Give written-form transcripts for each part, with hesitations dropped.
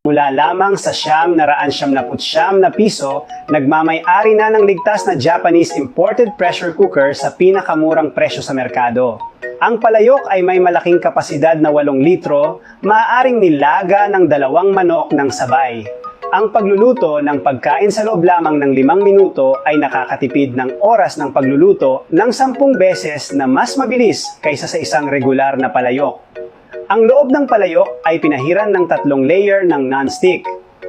Mula lamang sa ₱999 na piso, nagmamay-ari na ng ligtas na Japanese imported pressure cooker sa pinakamurang presyo sa merkado. Ang palayok ay may malaking kapasidad na 8 litro, maaaring nilaga ng 2 manok ng sabay. Ang pagluluto ng pagkain sa loob lamang ng 5 minuto ay nakakatipid ng oras ng pagluluto ng 10 beses na mas mabilis kaysa sa isang regular na palayok. Ang loob ng palayok ay pinahiran ng 3 layer ng non-stick.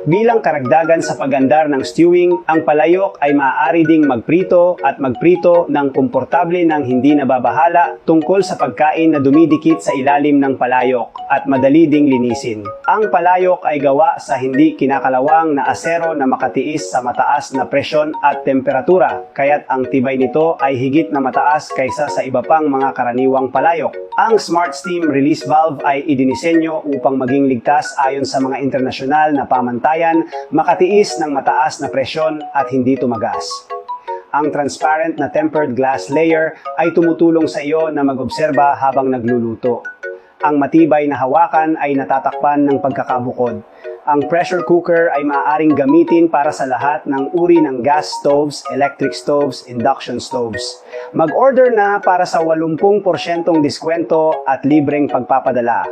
Bilang karagdagan sa pagandar ng stewing, ang palayok ay maaari ding magprito at magprito ng komportable ng hindi nababahala tungkol sa pagkain na dumidikit sa ilalim ng palayok at madali ding linisin. Ang palayok ay gawa sa hindi kinakalawang na asero na makatiis sa mataas na presyon at temperatura, kaya't ang tibay nito ay higit na mataas kaysa sa iba pang mga karaniwang palayok. Ang Smart Steam Release Valve ay idinisenyo upang maging ligtas ayon sa mga internasyonal na pamantayan, makatiis ng mataas na presyon at hindi tumagas. Ang transparent na tempered glass layer ay tumutulong sa iyo na mag-obserba habang nagluluto. Ang matibay na hawakan ay natatakpan ng pagkakabukod. Ang pressure cooker ay maaaring gamitin para sa lahat ng uri ng gas stoves, electric stoves, induction stoves. Mag-order na para sa 80% diskwento at libreng pagpapadala.